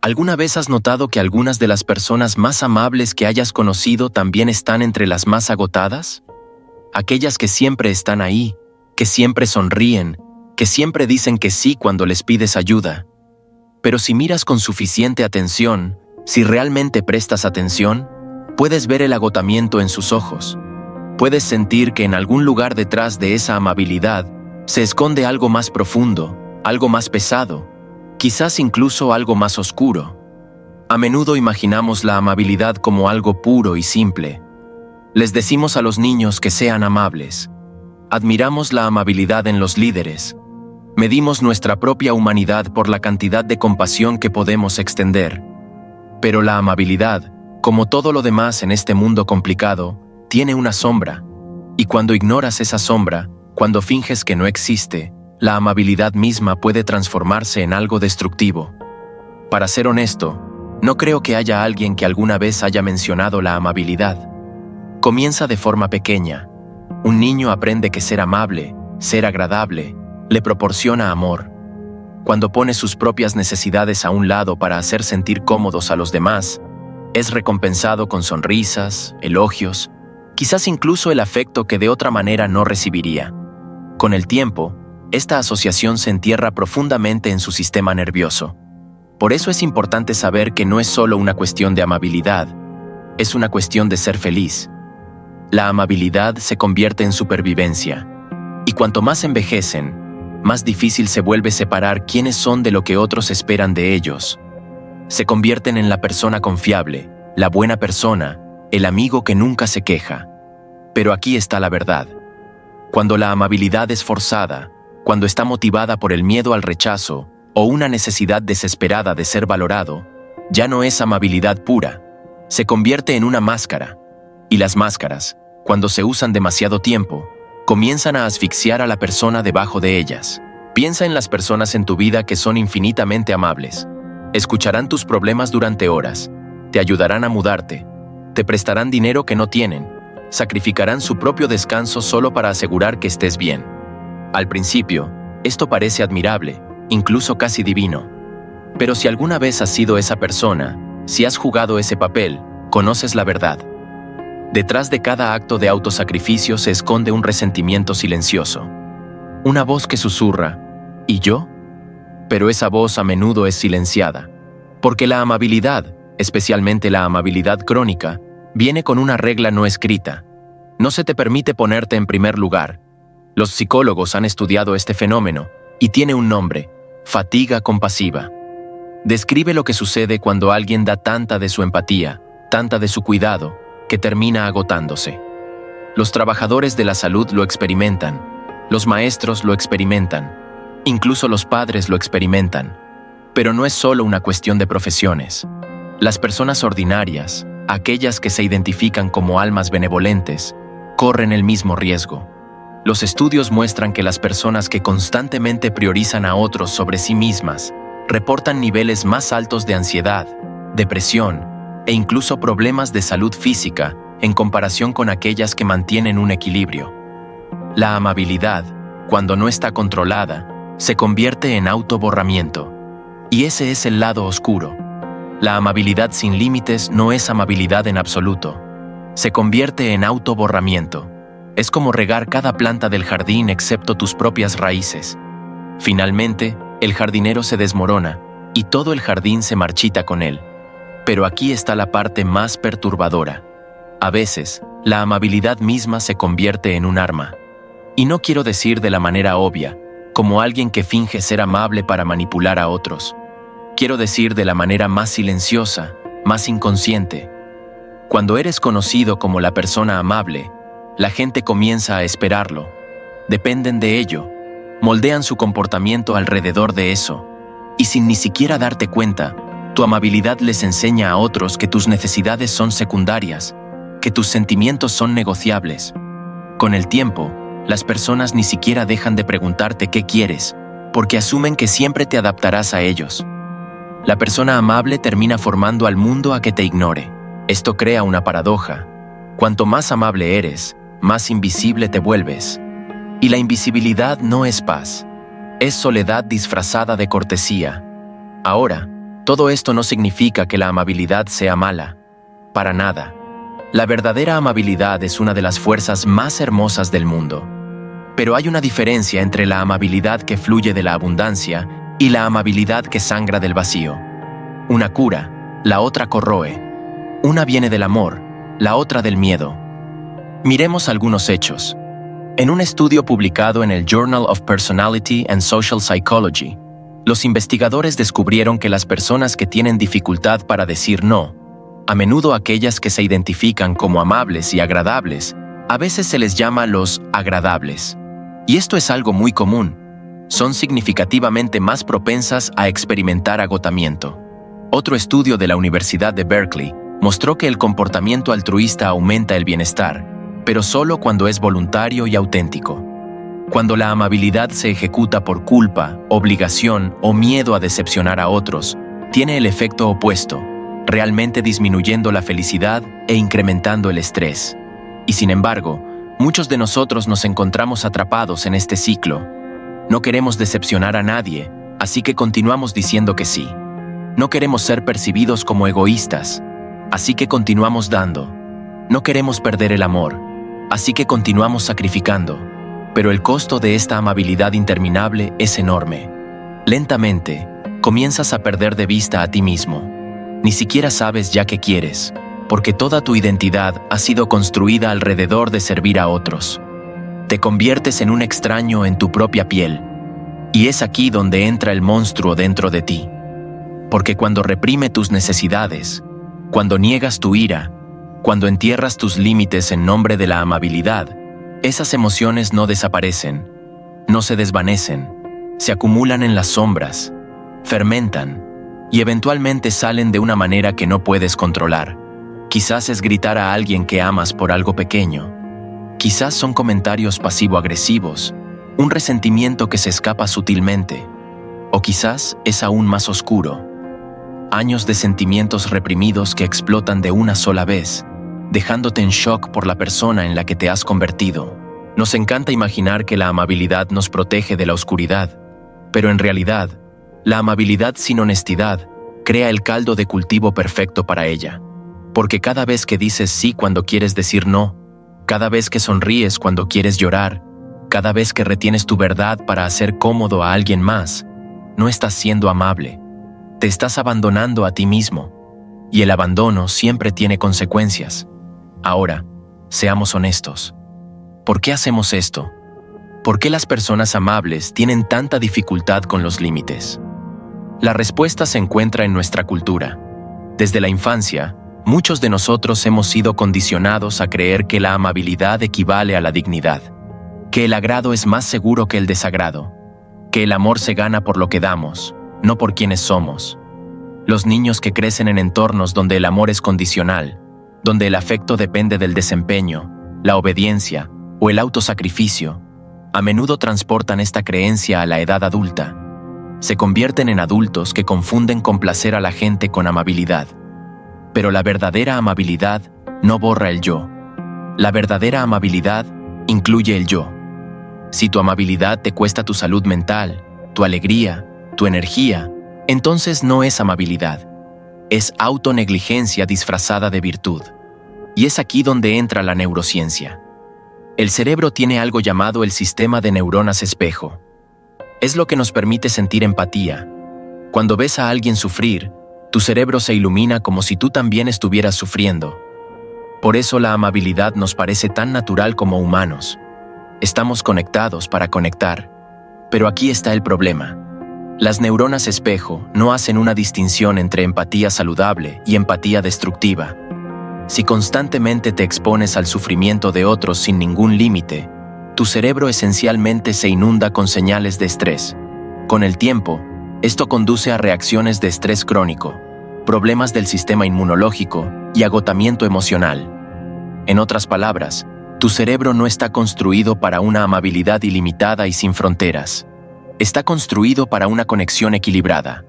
¿Alguna vez has notado que algunas de las personas más amables que hayas conocido también están entre las más agotadas? Aquellas que siempre están ahí, que siempre sonríen, que siempre dicen que sí cuando les pides ayuda. Pero si miras con suficiente atención, si realmente prestas atención, puedes ver el agotamiento en sus ojos. Puedes sentir que en algún lugar detrás de esa amabilidad se esconde algo más profundo, algo más pesado, quizás incluso algo más oscuro. A menudo imaginamos la amabilidad como algo puro y simple. Les decimos a los niños que sean amables. Admiramos la amabilidad en los líderes. Medimos nuestra propia humanidad por la cantidad de compasión que podemos extender. Pero la amabilidad, como todo lo demás en este mundo complicado, tiene una sombra. Y cuando ignoras esa sombra, cuando finges que no existe, la amabilidad misma puede transformarse en algo destructivo. Para ser honesto, no creo que haya alguien que alguna vez haya mencionado la amabilidad. Comienza de forma pequeña. Un niño aprende que ser amable, ser agradable, le proporciona amor. Cuando pone sus propias necesidades a un lado para hacer sentir cómodos a los demás, es recompensado con sonrisas, elogios, quizás incluso el afecto que de otra manera no recibiría. Con el tiempo, esta asociación se entierra profundamente en su sistema nervioso. Por eso es importante saber que no es solo una cuestión de amabilidad, es una cuestión de ser feliz. La amabilidad se convierte en supervivencia, y cuanto más envejecen, más difícil se vuelve separar quiénes son de lo que otros esperan de ellos. Se convierten en la persona confiable, la buena persona, el amigo que nunca se queja. Pero aquí está la verdad. Cuando la amabilidad es forzada, cuando está motivada por el miedo al rechazo o una necesidad desesperada de ser valorado, ya no es amabilidad pura, se convierte en una máscara. Y las máscaras, cuando se usan demasiado tiempo, comienzan a asfixiar a la persona debajo de ellas. Piensa en las personas en tu vida que son infinitamente amables. Escucharán tus problemas durante horas, te ayudarán a mudarte, te prestarán dinero que no tienen, sacrificarán su propio descanso solo para asegurar que estés bien. Al principio, esto parece admirable, incluso casi divino. Pero si alguna vez has sido esa persona, si has jugado ese papel, conoces la verdad. Detrás de cada acto de autosacrificio se esconde un resentimiento silencioso. Una voz que susurra, ¿y yo? Pero esa voz a menudo es silenciada. Porque la amabilidad, especialmente la amabilidad crónica, viene con una regla no escrita. No se te permite ponerte en primer lugar. Los psicólogos han estudiado este fenómeno y tiene un nombre: fatiga compasiva. Describe lo que sucede cuando alguien da tanta de su empatía, tanta de su cuidado, que termina agotándose. Los trabajadores de la salud lo experimentan, los maestros lo experimentan, incluso los padres lo experimentan. Pero no es solo una cuestión de profesiones. Las personas ordinarias, aquellas que se identifican como almas benevolentes, corren el mismo riesgo. Los estudios muestran que las personas que constantemente priorizan a otros sobre sí mismas reportan niveles más altos de ansiedad, depresión e incluso problemas de salud física en comparación con aquellas que mantienen un equilibrio. La amabilidad, cuando no está controlada, se convierte en autoborramiento. Y ese es el lado oscuro. La amabilidad sin límites no es amabilidad en absoluto. Se convierte en autoborramiento. Es como regar cada planta del jardín excepto tus propias raíces. Finalmente, el jardinero se desmorona y todo el jardín se marchita con él. Pero aquí está la parte más perturbadora. A veces, la amabilidad misma se convierte en un arma. Y no quiero decir de la manera obvia, como alguien que finge ser amable para manipular a otros. Quiero decir de la manera más silenciosa, más inconsciente. Cuando eres conocido como la persona amable, la gente comienza a esperarlo. Dependen de ello. Moldean su comportamiento alrededor de eso. Y sin ni siquiera darte cuenta, tu amabilidad les enseña a otros que tus necesidades son secundarias, que tus sentimientos son negociables. Con el tiempo, las personas ni siquiera dejan de preguntarte qué quieres, porque asumen que siempre te adaptarás a ellos. La persona amable termina formando al mundo a que te ignore. Esto crea una paradoja. Cuanto más amable eres, más invisible te vuelves. Y la invisibilidad no es paz, es soledad disfrazada de cortesía. Ahora, Todo esto no significa que la amabilidad sea mala. Para nada. La verdadera amabilidad es una de las fuerzas más hermosas del mundo. Pero hay una diferencia entre la amabilidad que fluye de la abundancia y la amabilidad que sangra del vacío. Una cura, la otra corroe. Una viene del amor, la otra del miedo. Miremos algunos hechos. En un estudio publicado en el Journal of Personality and Social Psychology, los investigadores descubrieron que las personas que tienen dificultad para decir no, a menudo aquellas que se identifican como amables y agradables, a veces se les llama los agradables. Y esto es algo muy común. Son significativamente más propensas a experimentar agotamiento. Otro estudio de la Universidad de Berkeley mostró que el comportamiento altruista aumenta el bienestar, pero solo cuando es voluntario y auténtico. Cuando la amabilidad se ejecuta por culpa, obligación o miedo a decepcionar a otros, tiene el efecto opuesto, realmente disminuyendo la felicidad e incrementando el estrés. Y sin embargo, muchos de nosotros nos encontramos atrapados en este ciclo. No queremos decepcionar a nadie, así que continuamos diciendo que sí. No queremos ser percibidos como egoístas, así que continuamos dando. No queremos perder el amor, así que continuamos sacrificando. Pero el costo de esta amabilidad interminable es enorme. Lentamente, comienzas a perder de vista a ti mismo. Ni siquiera sabes ya qué quieres, porque toda tu identidad ha sido construida alrededor de servir a otros. Te conviertes en un extraño en tu propia piel. Y es aquí donde entra el monstruo dentro de ti. Porque cuando reprime tus necesidades, cuando niegas tu ira, cuando entierras tus límites en nombre de la amabilidad, esas emociones no desaparecen, no se desvanecen, se acumulan en las sombras, fermentan y eventualmente salen de una manera que no puedes controlar. Quizás es gritar a alguien que amas por algo pequeño. Quizás son comentarios pasivo-agresivos, un resentimiento que se escapa sutilmente. O quizás es aún más oscuro. Años de sentimientos reprimidos que explotan de una sola vez, dejándote en shock por la persona en la que te has convertido. Nos encanta imaginar que la amabilidad nos protege de la oscuridad, pero en realidad, la amabilidad sin honestidad crea el caldo de cultivo perfecto para ella. Porque cada vez que dices sí cuando quieres decir no, cada vez que sonríes cuando quieres llorar, cada vez que retienes tu verdad para hacer cómodo a alguien más, no estás siendo amable. Te estás abandonando a ti mismo, y el abandono siempre tiene consecuencias. Ahora, seamos honestos. ¿Por qué hacemos esto? ¿Por qué las personas amables tienen tanta dificultad con los límites? La respuesta se encuentra en nuestra cultura. Desde la infancia, muchos de nosotros hemos sido condicionados a creer que la amabilidad equivale a la dignidad, que el agrado es más seguro que el desagrado, que el amor se gana por lo que damos, no por quienes somos. Los niños que crecen en entornos donde el amor es condicional, donde el afecto depende del desempeño, la obediencia o el autosacrificio, a menudo transportan esta creencia a la edad adulta. Se convierten en adultos que confunden complacer a la gente con amabilidad. Pero la verdadera amabilidad no borra el yo. La verdadera amabilidad incluye el yo. Si tu amabilidad te cuesta tu salud mental, tu alegría, tu energía, entonces no es amabilidad. Es autonegligencia disfrazada de virtud. Y es aquí donde entra la neurociencia. El cerebro tiene algo llamado el sistema de neuronas espejo. Es lo que nos permite sentir empatía. Cuando ves a alguien sufrir, tu cerebro se ilumina como si tú también estuvieras sufriendo. Por eso la amabilidad nos parece tan natural como humanos. Estamos conectados para conectar. Pero aquí está el problema. Las neuronas espejo no hacen una distinción entre empatía saludable y empatía destructiva. Si constantemente te expones al sufrimiento de otros sin ningún límite, tu cerebro esencialmente se inunda con señales de estrés. Con el tiempo, esto conduce a reacciones de estrés crónico, problemas del sistema inmunológico y agotamiento emocional. En otras palabras, tu cerebro no está construido para una amabilidad ilimitada y sin fronteras. Está construido para una conexión equilibrada.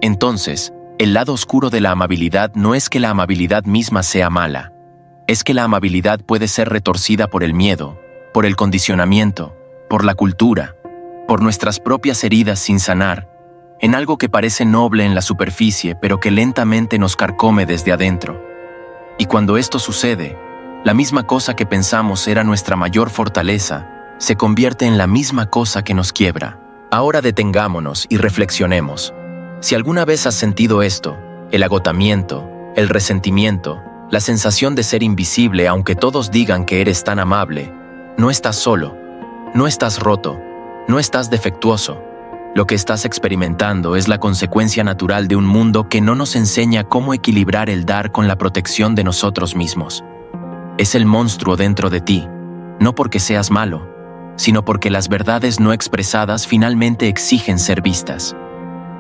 Entonces, el lado oscuro de la amabilidad no es que la amabilidad misma sea mala. Es que la amabilidad puede ser retorcida por el miedo, por el condicionamiento, por la cultura, por nuestras propias heridas sin sanar. en algo que parece noble en la superficie, pero que lentamente nos carcome desde adentro. Y cuando esto sucede, la misma cosa que pensamos era nuestra mayor fortaleza, se convierte en la misma cosa que nos quiebra. Ahora detengámonos y reflexionemos. Si alguna vez has sentido esto, el agotamiento, el resentimiento, la sensación de ser invisible aunque todos digan que eres tan amable, no estás solo, no estás roto, no estás defectuoso. Lo que estás experimentando es la consecuencia natural de un mundo que no nos enseña cómo equilibrar el dar con la protección de nosotros mismos. Es el monstruo dentro de ti, no porque seas malo, sino porque las verdades no expresadas finalmente exigen ser vistas.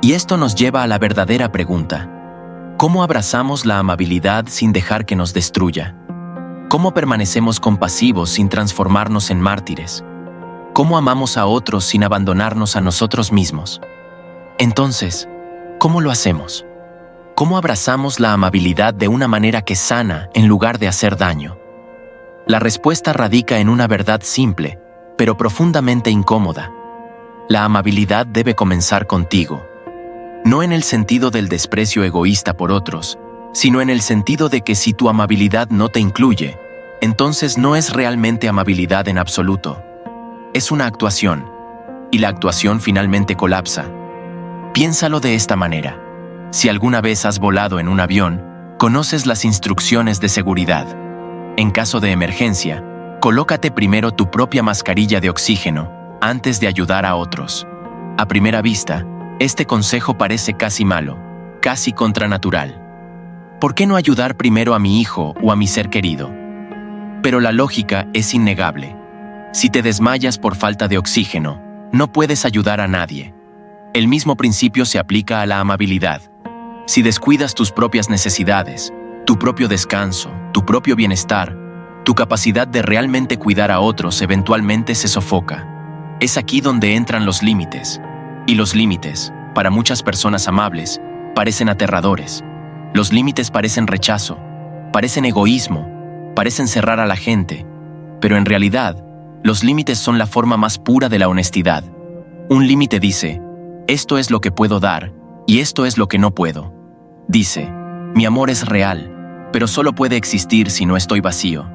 Y esto nos lleva a la verdadera pregunta: ¿cómo abrazamos la amabilidad sin dejar que nos destruya? ¿Cómo permanecemos compasivos sin transformarnos en mártires? ¿Cómo amamos a otros sin abandonarnos a nosotros mismos? Entonces, ¿cómo lo hacemos? ¿Cómo abrazamos la amabilidad de una manera que sana en lugar de hacer daño? La respuesta radica en una verdad simple, pero profundamente incómoda. La amabilidad debe comenzar contigo. No en el sentido del desprecio egoísta por otros, sino en el sentido de que si tu amabilidad no te incluye, entonces no es realmente amabilidad en absoluto. Es una actuación, y la actuación finalmente colapsa. Piénsalo de esta manera. Si alguna vez has volado en un avión, conoces las instrucciones de seguridad. En caso de emergencia, colócate primero tu propia mascarilla de oxígeno antes de ayudar a otros. A primera vista, este consejo parece casi malo, casi contranatural. ¿Por qué no ayudar primero a mi hijo o a mi ser querido? Pero la lógica es innegable. Si te desmayas por falta de oxígeno, no puedes ayudar a nadie. El mismo principio se aplica a la amabilidad. Si descuidas tus propias necesidades, tu propio descanso, tu propio bienestar, tu capacidad de realmente cuidar a otros eventualmente se sofoca. Es aquí donde entran los límites. Y los límites, para muchas personas amables, parecen aterradores. Los límites parecen rechazo, parecen egoísmo, parecen cerrar a la gente, pero en realidad, los límites son la forma más pura de la honestidad. Un límite dice: esto es lo que puedo dar y esto es lo que no puedo. Dice: mi amor es real, pero solo puede existir si no estoy vacío.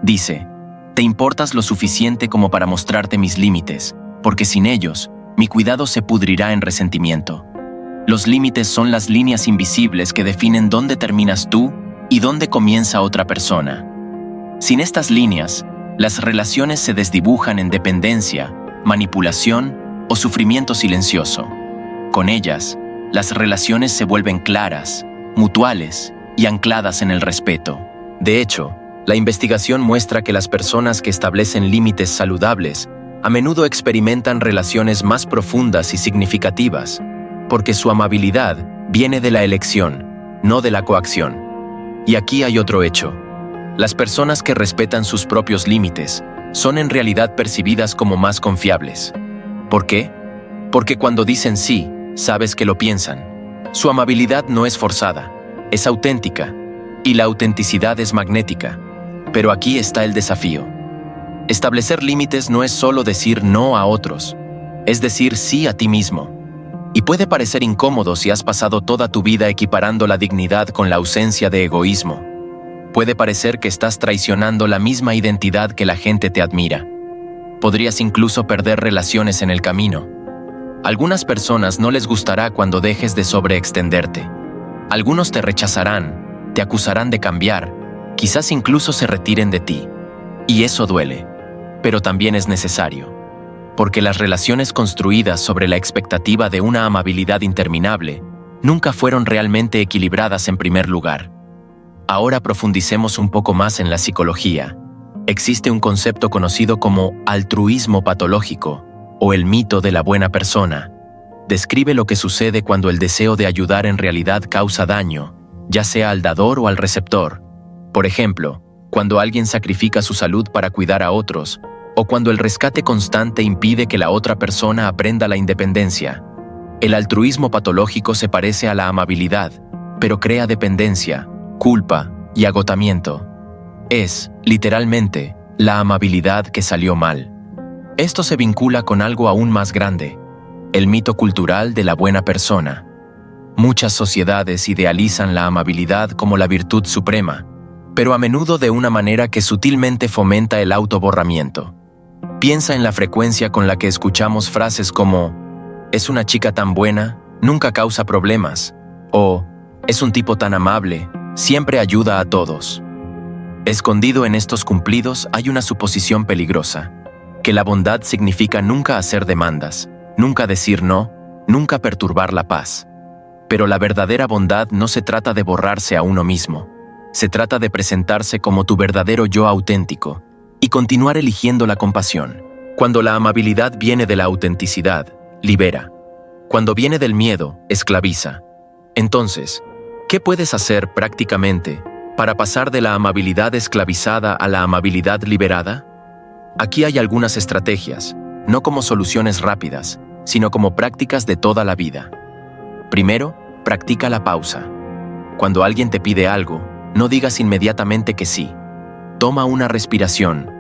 Dice: te importas lo suficiente como para mostrarte mis límites, porque sin ellos, mi cuidado se pudrirá en resentimiento. Los límites son las líneas invisibles que definen dónde terminas tú y dónde comienza otra persona. Sin estas líneas, las relaciones se desdibujan en dependencia, manipulación o sufrimiento silencioso. Con ellas, las relaciones se vuelven claras, mutuales y ancladas en el respeto. De hecho, la investigación muestra que las personas que establecen límites saludables a menudo experimentan relaciones más profundas y significativas, porque su amabilidad viene de la elección, no de la coacción. Y aquí hay otro hecho. Las personas que respetan sus propios límites son en realidad percibidas como más confiables. ¿Por qué? Porque cuando dicen sí, sabes que lo piensan. Su amabilidad no es forzada, es auténtica, y la autenticidad es magnética. Pero aquí está el desafío. Establecer límites no es solo decir no a otros, es decir sí a ti mismo. Y puede parecer incómodo si has pasado toda tu vida equiparando la dignidad con la ausencia de egoísmo. Puede parecer que estás traicionando la misma identidad que la gente te admira. Podrías incluso perder relaciones en el camino. Algunas personas no les gustará cuando dejes de sobreextenderte. Algunos te rechazarán, te acusarán de cambiar, quizás incluso se retiren de ti. Y eso duele, pero también es necesario. Porque las relaciones construidas sobre la expectativa de una amabilidad interminable nunca fueron realmente equilibradas en primer lugar. Ahora profundicemos un poco más en la psicología. Existe un concepto conocido como altruismo patológico, o el mito de la buena persona. Describe lo que sucede cuando el deseo de ayudar en realidad causa daño, ya sea al dador o al receptor. Por ejemplo, cuando alguien sacrifica su salud para cuidar a otros, o cuando el rescate constante impide que la otra persona aprenda la independencia. El altruismo patológico se parece a la amabilidad, pero crea dependencia, culpa y agotamiento. Es, literalmente, la amabilidad que salió mal. Esto se vincula con algo aún más grande. El mito cultural de la buena persona. Muchas sociedades idealizan la amabilidad como la virtud suprema, pero a menudo de una manera que sutilmente fomenta el autoborramiento. Piensa en la frecuencia con la que escuchamos frases como «es una chica tan buena, nunca causa problemas» o «es un tipo tan amable, siempre ayuda a todos». Escondido en estos cumplidos hay una suposición peligrosa, que la bondad significa nunca hacer demandas, nunca decir no, nunca perturbar la paz. Pero la verdadera bondad no se trata de borrarse a uno mismo, se trata de presentarse como tu verdadero yo auténtico y continuar eligiendo la compasión. Cuando la amabilidad viene de la autenticidad, libera. Cuando viene del miedo, esclaviza. Entonces, ¿qué puedes hacer prácticamente para pasar de la amabilidad esclavizada a la amabilidad liberada? Aquí hay algunas estrategias, no como soluciones rápidas, sino como prácticas de toda la vida. Primero, practica la pausa. Cuando alguien te pide algo, no digas inmediatamente que sí. Toma una respiración.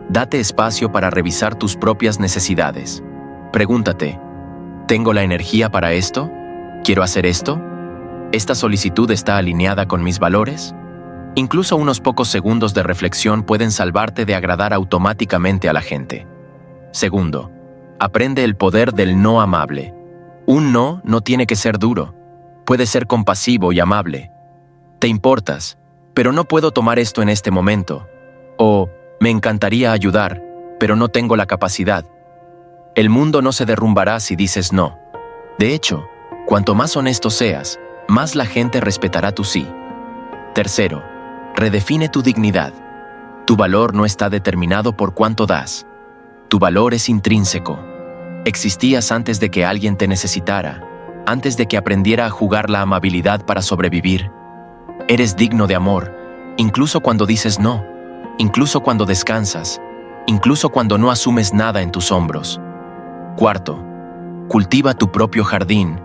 Date espacio para revisar tus propias necesidades. Pregúntate, ¿tengo la energía para esto? ¿Quiero hacer esto? ¿Esta solicitud está alineada con mis valores? Incluso unos pocos segundos de reflexión pueden salvarte de agradar automáticamente a la gente. Segundo, aprende el poder del no amable. Un no no tiene que ser duro. Puede ser compasivo y amable. Te importas, pero no puedo tomar esto en este momento. O, me encantaría ayudar, pero no tengo la capacidad. El mundo no se derrumbará si dices no. De hecho, cuanto más honesto seas, más la gente respetará tu sí. Tercero, redefine tu dignidad. Tu valor no está determinado por cuánto das. Tu valor es intrínseco. Existías antes de que alguien te necesitara, antes de que aprendiera a jugar la amabilidad para sobrevivir. Eres digno de amor, incluso cuando dices no, incluso cuando descansas, incluso cuando no asumes nada en tus hombros. Cuarto, cultiva tu propio jardín.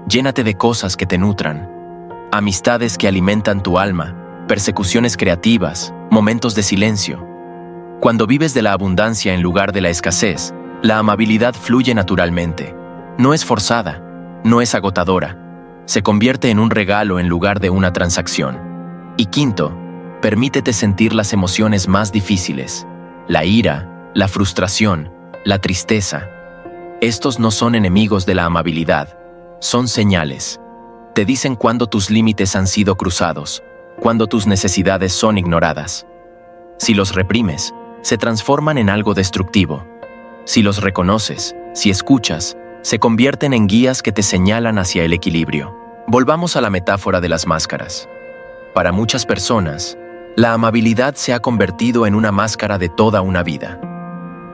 Llénate de cosas que te nutran. Amistades que alimentan tu alma, persecuciones creativas, momentos de silencio. Cuando vives de la abundancia en lugar de la escasez, la amabilidad fluye naturalmente. No es forzada, no es agotadora. Se convierte en un regalo en lugar de una transacción. Y quinto, permítete sentir las emociones más difíciles. La ira, la frustración, la tristeza. Estos no son enemigos de la amabilidad, son señales. Te dicen cuando tus límites han sido cruzados, cuando tus necesidades son ignoradas. Si los reprimes, se transforman en algo destructivo. Si los reconoces, si escuchas, se convierten en guías que te señalan hacia el equilibrio. Volvamos a la metáfora de las máscaras. Para muchas personas, la amabilidad se ha convertido en una máscara de toda una vida.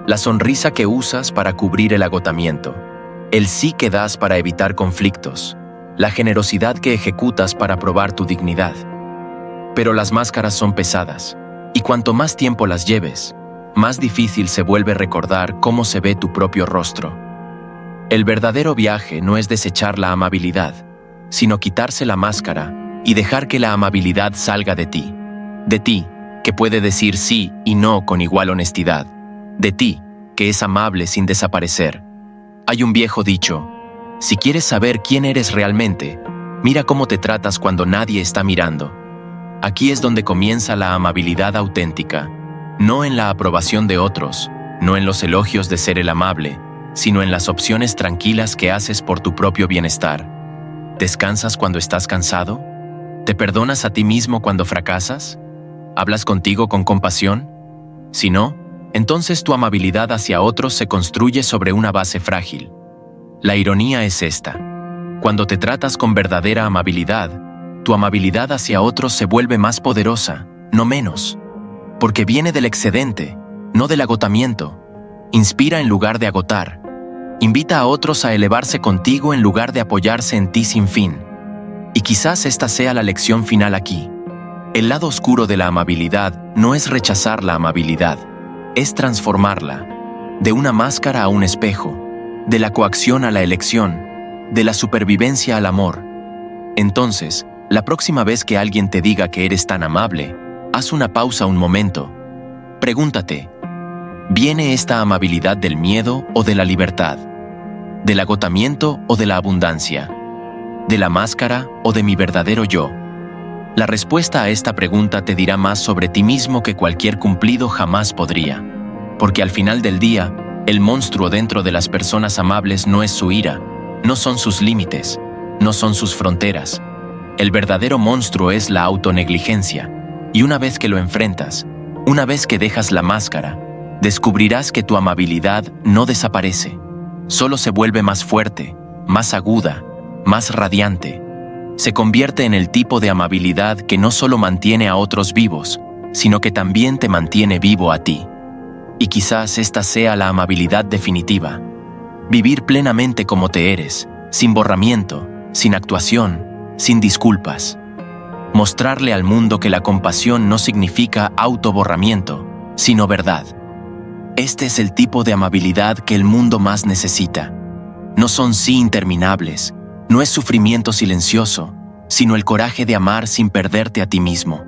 La sonrisa que usas para cubrir el agotamiento, el sí que das para evitar conflictos, la generosidad que ejecutas para probar tu dignidad. Pero las máscaras son pesadas, y cuanto más tiempo las lleves, más difícil se vuelve recordar cómo se ve tu propio rostro. El verdadero viaje no es desechar la amabilidad, sino quitarse la máscara y dejar que la amabilidad salga de ti, que puede decir sí y no con igual honestidad, de ti, que es amable sin desaparecer. Hay un viejo dicho: si quieres saber quién eres realmente, mira cómo te tratas cuando nadie está mirando. Aquí es donde comienza la amabilidad auténtica, no en la aprobación de otros, no en los elogios de ser el amable, sino en las opciones tranquilas que haces por tu propio bienestar. ¿Descansas cuando estás cansado? ¿Te perdonas a ti mismo cuando fracasas? ¿Hablas contigo con compasión? Si no, entonces tu amabilidad hacia otros se construye sobre una base frágil. La ironía es esta: cuando te tratas con verdadera amabilidad, tu amabilidad hacia otros se vuelve más poderosa, no menos. Porque viene del excedente, no del agotamiento. Inspira en lugar de agotar. Invita a otros a elevarse contigo en lugar de apoyarse en ti sin fin. Y quizás esta sea la lección final aquí. El lado oscuro de la amabilidad no es rechazar la amabilidad, es transformarla. De una máscara a un espejo, de la coacción a la elección, de la supervivencia al amor. Entonces, la próxima vez que alguien te diga que eres tan amable, haz una pausa un momento. Pregúntate, ¿viene esta amabilidad del miedo o de la libertad? ¿Del agotamiento o de la abundancia? ¿De la máscara o de mi verdadero yo? La respuesta a esta pregunta te dirá más sobre ti mismo que cualquier cumplido jamás podría. Porque al final del día, el monstruo dentro de las personas amables no es su ira, no son sus límites, no son sus fronteras. El verdadero monstruo es la autonegligencia, y una vez que lo enfrentas, una vez que dejas la máscara, descubrirás que tu amabilidad no desaparece, solo se vuelve más fuerte, más aguda, más radiante. Se convierte en el tipo de amabilidad que no solo mantiene a otros vivos, sino que también te mantiene vivo a ti. Y quizás esta sea la amabilidad definitiva. Vivir plenamente como te eres, sin borramiento, sin actuación, sin disculpas. Mostrarle al mundo que la compasión no significa autoborramiento, sino verdad. Este es el tipo de amabilidad que el mundo más necesita. No son sí interminables, no es sufrimiento silencioso, sino el coraje de amar sin perderte a ti mismo.